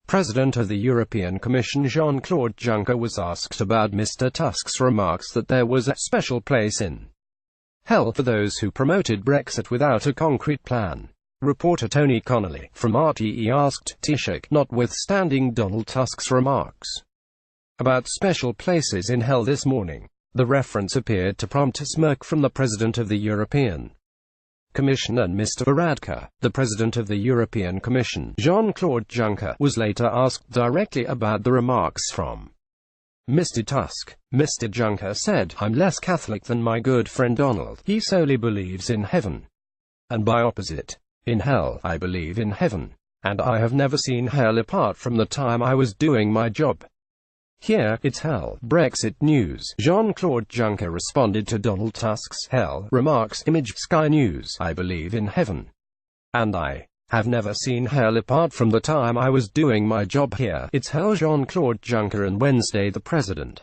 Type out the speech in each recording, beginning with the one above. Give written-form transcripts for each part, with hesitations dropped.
President of the European Commission Jean-Claude Juncker was asked about Mr Tusk's remarks that there was a special place in hell for those who promoted Brexit without a concrete plan. Reporter Tony Connelly, from RTE, asked Taoiseach, notwithstanding Donald Tusk's remarks about special places in hell this morning. The reference appeared to prompt a smirk from the President of the European Commission, and Mr Varadkar, the President of the European Commission, Jean-Claude Juncker, was later asked directly about the remarks from Mr Tusk. Mr Juncker said, "I'm less Catholic than my good friend Donald. He solely believes in heaven. And by opposite, in hell. I believe in heaven. And I have never seen hell apart from the time I was doing my job. Here, it's hell." Brexit news. Jean-Claude Juncker responded to Donald Tusk's hell remarks. Image Sky News. "I believe in heaven. And I have never seen hell apart from the time I was doing my job. Here, it's hell." Jean-Claude Juncker. On Wednesday, the President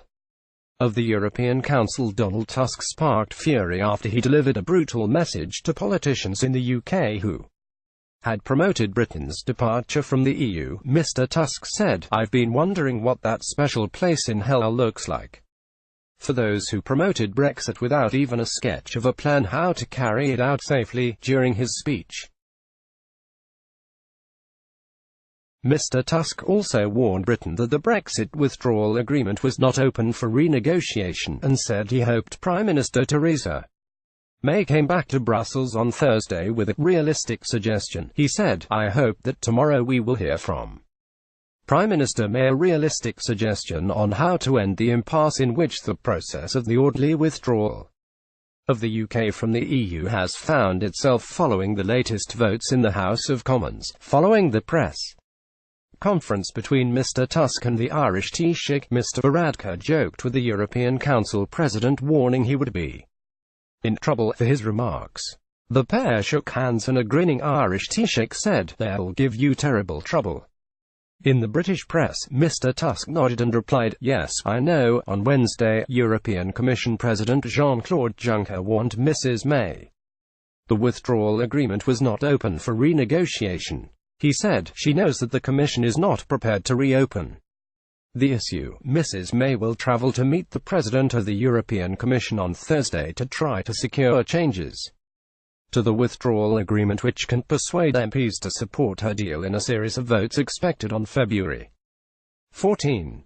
of the European Council Donald Tusk sparked fury after he delivered a brutal message to politicians in the UK who had promoted Britain's departure from the EU. Mr Tusk said, "I've been wondering what that special place in hell looks like for those who promoted Brexit without even a sketch of a plan how to carry it out safely." During his speech, Mr Tusk also warned Britain that the Brexit withdrawal agreement was not open for renegotiation, and said he hoped Prime Minister Theresa May came back to Brussels on Thursday with a realistic suggestion. He said, "I hope that tomorrow we will hear from Prime Minister May a realistic suggestion on how to end the impasse in which the process of the orderly withdrawal of the UK from the EU has found itself following the latest votes in the House of Commons." Following the press conference between Mr Tusk and the Irish Taoiseach, Mr Varadkar joked with the European Council President, warning he would be in trouble for his remarks. The pair shook hands and a grinning Irish Taoiseach said, "They'll give you terrible trouble." In the British press, Mr Tusk nodded and replied, "Yes, I know." On Wednesday, European Commission President Jean-Claude Juncker warned Mrs May the withdrawal agreement was not open for renegotiation. He said, "She knows that the Commission is not prepared to reopen the issue." Mrs May will travel to meet the President of the European Commission on Thursday to try to secure changes to the withdrawal agreement which can persuade MPs to support her deal in a series of votes expected on February 14.